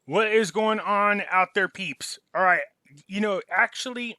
What is going on out there, peeps? All right, actually,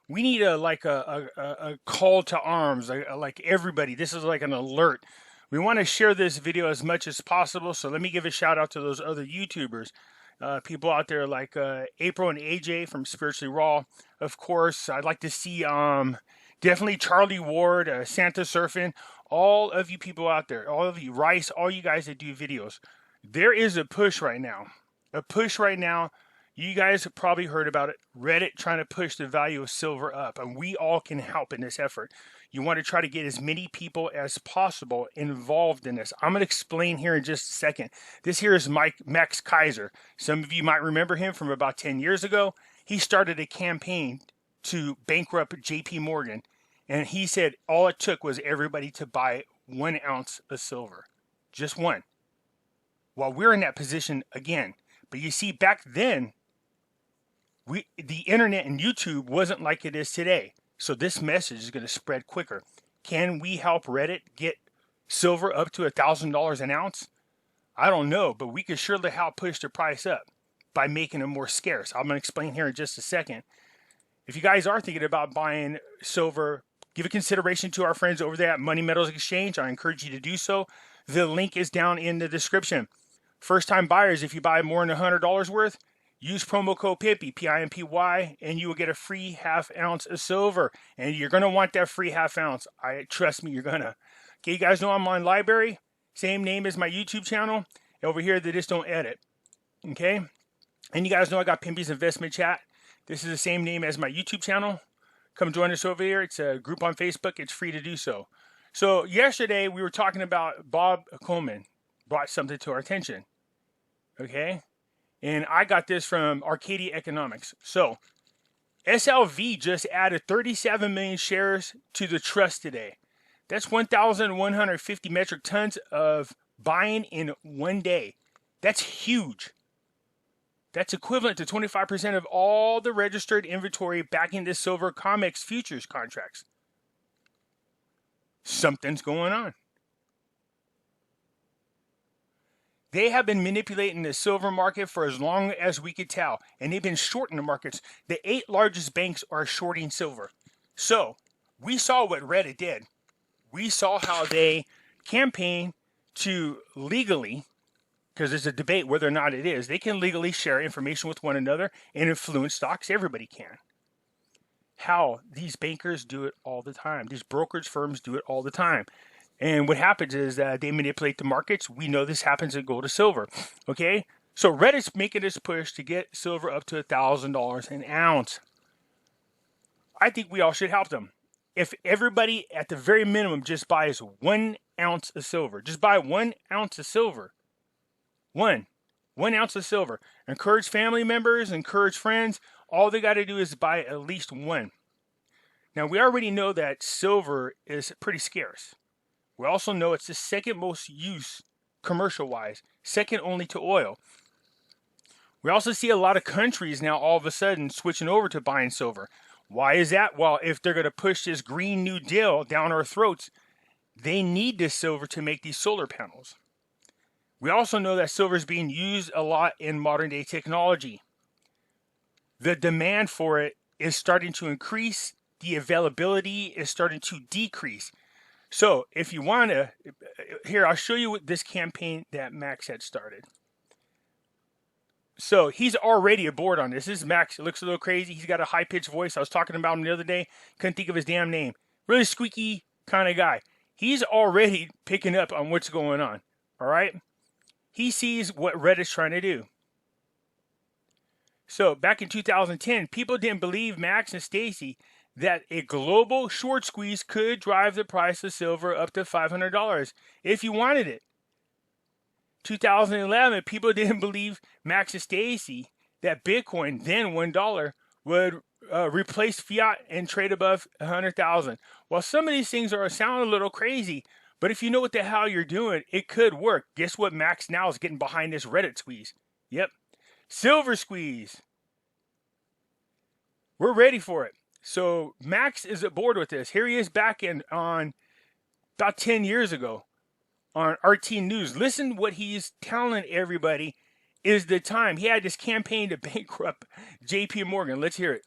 we need a call to arms, like everybody. This is like an alert. We want to share this video as much as possible. So let me give a shout out to those other YouTubers, people out there like April and AJ from Spiritually Raw. Of course, I'd like to see definitely Charlie Ward, Santa Surfing, all of you people out there, all of you Rice, all you guys that do videos. There is a push right now. A push right now. You guys have probably heard about it. Reddit trying to push the value of silver up, and we all can help in this effort. You want to try to get as many people as possible involved in this. I'm going to explain here in just a second. This here is Max Kaiser. Some of you might remember him from about 10 years ago. He started a campaign to bankrupt JP Morgan, and he said all it took was everybody to buy 1 ounce of silver. Just one. Well, we're in that position again. But you see, back then, the internet and YouTube wasn't like it is today. So this message is going to spread quicker. Can we help Reddit get silver up to $1,000 an ounce? I don't know, but we could surely help push the price up by making it more scarce. I'm going to explain here in just a second. If you guys are thinking about buying silver, give a consideration to our friends over there at Money Metals Exchange. I encourage you to do so. The link is down in the description. First-time buyers, if you buy more than $100 worth, use promo code Pimpy, P-I-M-P-Y, and you will get a free half ounce of silver. And you're going to want that free half ounce. Trust me, you're going to. Okay, you guys know I'm on LBRY. Same name as my YouTube channel. Over here, they just don't edit. Okay? And you guys know I got Pimpy's Investment Chat. This is the same name as my YouTube channel. Come join us over here. It's a group on Facebook. It's free to do so. So yesterday, we were talking about Bob Coleman. Brought something to our attention. Okay? And I got this from Arcadia Economics. So, SLV just added 37 million shares to the trust today. That's 1,150 metric tons of buying in one day. That's huge. That's equivalent to 25% of all the registered inventory backing the silver COMEX futures contracts. Something's going on. They have been manipulating the silver market for as long as we could tell, and they've been shorting the markets. The 8 largest banks are shorting silver. So, we saw what Reddit did. We saw how they campaign to legally, because there's a debate whether or not it is, they can legally share information with one another and influence stocks. Everybody can. How these bankers do it all the time. These brokerage firms do it all the time. And what happens is that they manipulate the markets. We know this happens in gold to silver. Okay? So Reddit's making this push to get silver up to $1,000 an ounce. I think we all should help them. If everybody at the very minimum just buys 1 ounce of silver, just buy 1 ounce of silver. One ounce of silver. Encourage family members, encourage friends. All they got to do is buy at least one. Now, we already know that silver is pretty scarce. We also know it's the second most used commercial-wise, second only to oil. We also see a lot of countries now all of a sudden switching over to buying silver. Why is that? Well, if they're going to push this Green New Deal down our throats, they need this silver to make these solar panels. We also know that silver is being used a lot in modern-day technology. The demand for it is starting to increase. The availability is starting to decrease. So, if you want to, here, I'll show you this campaign that Max had started. So, he's already aboard on this. This is Max. It looks a little crazy. He's got a high-pitched voice. I was talking about him the other day. Couldn't think of his damn name. Really squeaky kind of guy. He's already picking up on what's going on. All right? He sees what Reddit's trying to do. So, back in 2010, people didn't believe Max and Stacy that a global short squeeze could drive the price of silver up to $500 if you wanted it. 2011, people didn't believe Max and Stacy that Bitcoin, then $1, would replace fiat and trade above 100,000. Well, some of these things sound a little crazy, but if you know what the hell you're doing, it could work. Guess what? Max now is getting behind this Reddit squeeze. Yep. Silver squeeze. We're ready for it. So Max is aboard with this. Here he is back on about 10 years ago on RT News. Listen what he's telling everybody is the time. He had this campaign to bankrupt JP Morgan. Let's hear it.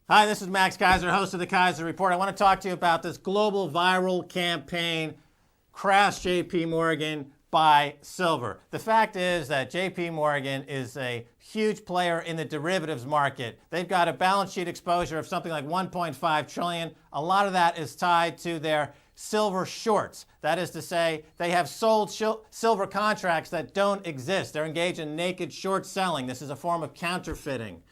Hi, this is Max Kaiser, host of the Kaiser Report. I want to talk to you about this global viral campaign, Crash JP Morgan, buy silver. The fact is that JP Morgan is a huge player in the derivatives market. They've got a balance sheet exposure of something like 1.5 trillion. A lot of that is tied to their silver shorts. That is to say, they have sold silver contracts that don't exist. They're engaged in naked short selling. This is a form of counterfeiting.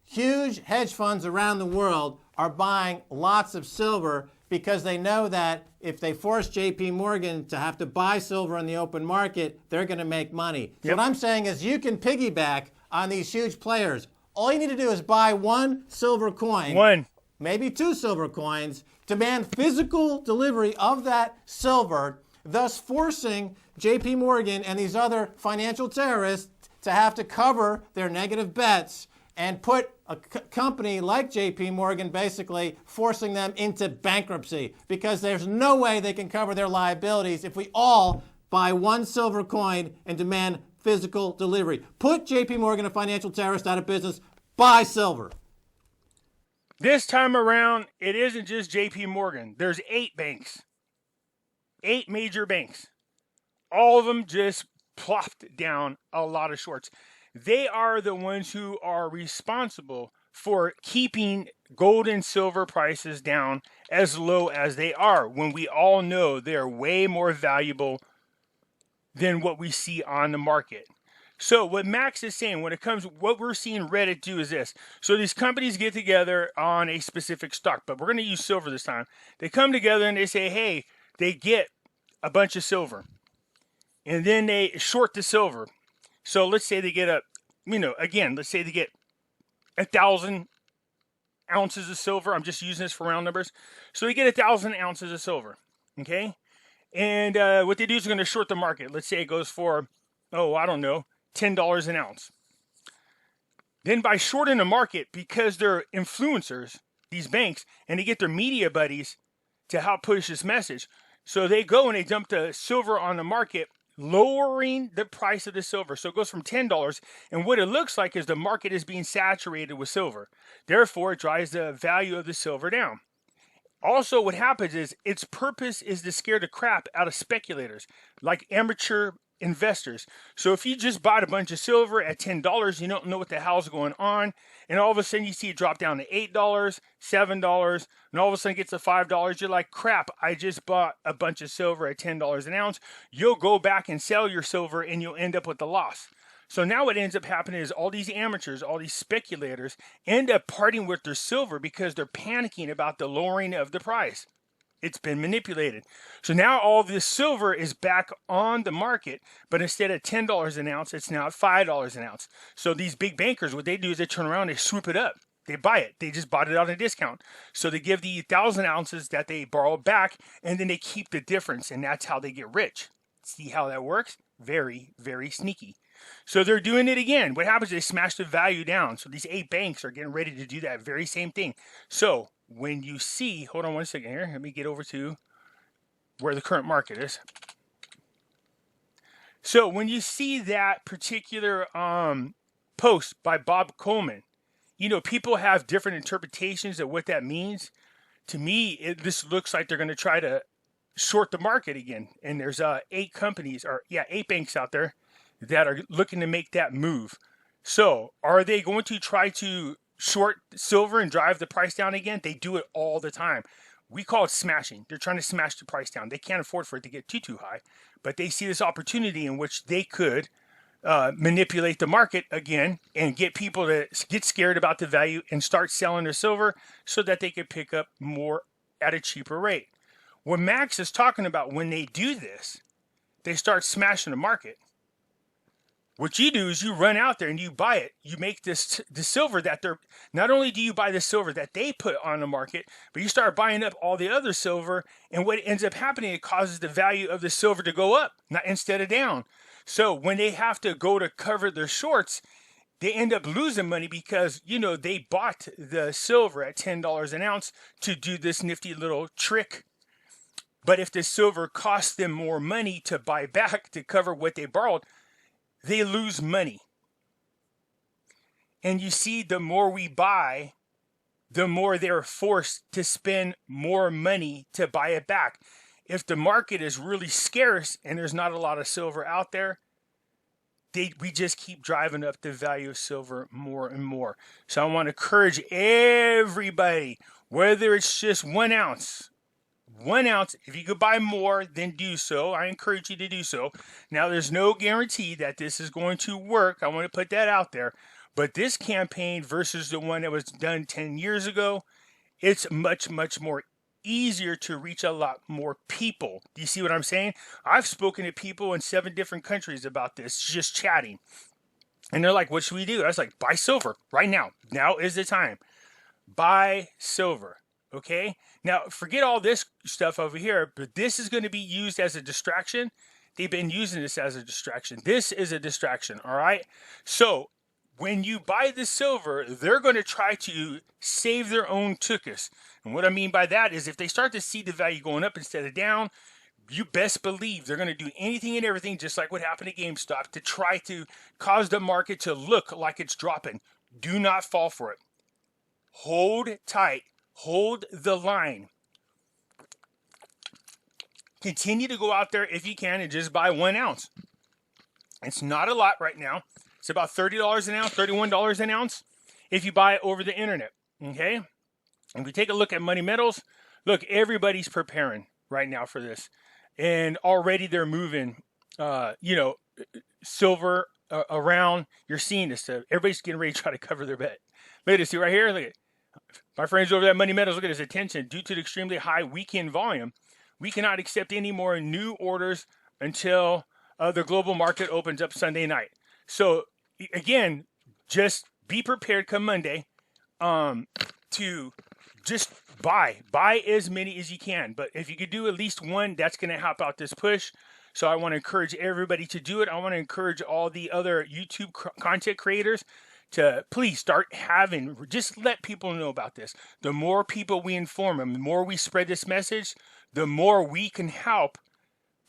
Huge hedge funds around the world are buying lots of silver because they know that if they force JP Morgan to have to buy silver in the open market, they're going to make money. So what I'm saying is you can piggyback on these huge players. All you need to do is buy one silver coin, maybe two silver coins, demand physical delivery of that silver, thus forcing JP Morgan and these other financial terrorists to have to cover their negative bets and put a company like JP Morgan basically forcing them into bankruptcy because there's no way they can cover their liabilities if we all buy one silver coin and demand physical delivery. Put JP Morgan, a financial terrorist, out of business. Buy silver. This time around, it isn't just JP Morgan. There's 8 banks. 8 major banks. All of them just plopped down a lot of shorts. They are the ones who are responsible for keeping gold and silver prices down as low as they are, when we all know they're way more valuable than what we see on the market. So what Max is saying, when it comes, what we're seeing Reddit do is this. So these companies get together on a specific stock, but we're going to use silver this time. They come together and they say, hey, they get a bunch of silver. And then they short the silver. So let's say they get let's say they get 1,000 ounces of silver. I'm just using this for round numbers. So they get 1,000 ounces of silver, okay? And what they do is they're going to short the market. Let's say it goes for, $10 an ounce. Then by shorting the market, because they're influencers, these banks, and they get their media buddies to help push this message. So they go and they dump the silver on the market, lowering the price of the silver. So it goes from $10, and what it looks like is the market is being saturated with silver. Therefore, it drives the value of the silver down. Also, what happens is its purpose is to scare the crap out of speculators, like amateur investors. So if you just bought a bunch of silver at $10, you don't know what the hell's going on, and all of a sudden you see it drop down to $8, $7, and all of a sudden it gets to $5. You're like, crap, I just bought a bunch of silver at $10 an ounce. You'll go back and sell your silver and you'll end up with a loss. So now what ends up happening is all these amateurs, all these speculators end up parting with their silver because they're panicking about the lowering of the price. It's been manipulated. So now all this silver is back on the market, but instead of $10 an ounce, it's now at $5 an ounce. So these big bankers, what they do is they turn around, they swoop it up. They buy it. They just bought it out at a discount. So they give the 1,000 ounces that they borrow back, and then they keep the difference, and that's how they get rich. See how that works? Very, very sneaky. So they're doing it again. What happens is they smash the value down. So these 8 banks are getting ready to do that very same thing. So when you see, hold on one second here. Let me get over to where the current market is. So when you see that particular post by Bob Coleman, people have different interpretations of what that means. To me, this looks like they're going to try to short the market again. And there's 8 banks out there that are looking to make that move. So are they going to try to short silver and drive the price down again? They do it all the time. We call it smashing. They're trying to smash the price down. They can't afford for it to get too high, but they see this opportunity in which they could manipulate the market again and get people to get scared about the value and start selling their silver so that they could pick up more at a cheaper rate. What Max is talking about, when they do this, they start smashing the market. What you do is you run out there and you buy it. You make the silver that they're, not only do you buy the silver that they put on the market, but you start buying up all the other silver. And what ends up happening, it causes the value of the silver to go up, not instead of down. So when they have to go to cover their shorts, they end up losing money because, they bought the silver at $10 an ounce to do this nifty little trick. But if the silver costs them more money to buy back to cover what they borrowed, they lose money. And you see, the more we buy, the more they're forced to spend more money to buy it back. If the market is really scarce and there's not a lot of silver out there, we just keep driving up the value of silver more and more. So I want to encourage everybody, whether it's just 1 ounce, if you could buy more, then do so. I encourage you to do so. Now, there's no guarantee that this is going to work. I want to put that out there. But this campaign versus the one that was done 10 years ago, it's much, much more easier to reach a lot more people. Do you see what I'm saying? I've spoken to people in 7 different countries about this, just chatting. And they're like, what should we do? I was like, buy silver right now. Now is the time. Buy silver. Okay? Now, forget all this stuff over here, but this is going to be used as a distraction. They've been using this as a distraction. This is a distraction, all right? So, when you buy the silver, they're going to try to save their own tuchus. And what I mean by that is if they start to see the value going up instead of down, you best believe they're going to do anything and everything, just like what happened at GameStop, to try to cause the market to look like it's dropping. Do not fall for it. Hold tight. Hold the line. Continue to go out there if you can and just buy 1 ounce. It's not a lot right now. It's about $30 an ounce, $31 an ounce if you buy it over the internet. Okay? If we take a look at Money Metals, look, everybody's preparing right now for this. And already they're moving, silver around. You're seeing this stuff. Everybody's getting ready to try to cover their bet. Look at this. See right here? Look at my friends over there at Money Metals. Look at this. Attention. Due to the extremely high weekend volume, we cannot accept any more new orders until the global market opens up Sunday night. So, again, just be prepared come Monday to just buy as many as you can. But if you could do at least 1, that's going to help out this push. So I want to encourage everybody to do it. I want to encourage all the other YouTube content creators to please start just let people know about this. The more people we inform them, the more we spread this message, the more we can help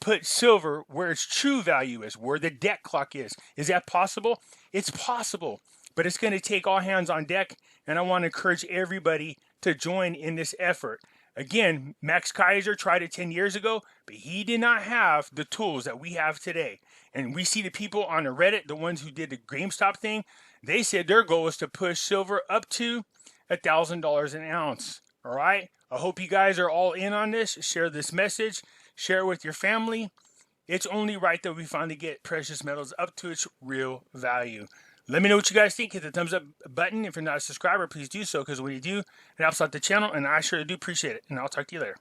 put silver where its true value is, where the deck clock is. Is that possible? It's possible, but it's going to take all hands on deck, and I want to encourage everybody to join in this effort. Again, Max Keiser tried it 10 years ago, but he did not have the tools that we have today. And we see the people on the Reddit, the ones who did the GameStop thing, they said their goal was to push silver up to $1,000 an ounce. All right? I hope you guys are all in on this. Share this message. Share it with your family. It's only right that we finally get precious metals up to its real value. Let me know what you guys think. Hit the thumbs up button. If you're not a subscriber, please do so, because when you do, it helps out the channel, and I sure do appreciate it. And I'll talk to you later.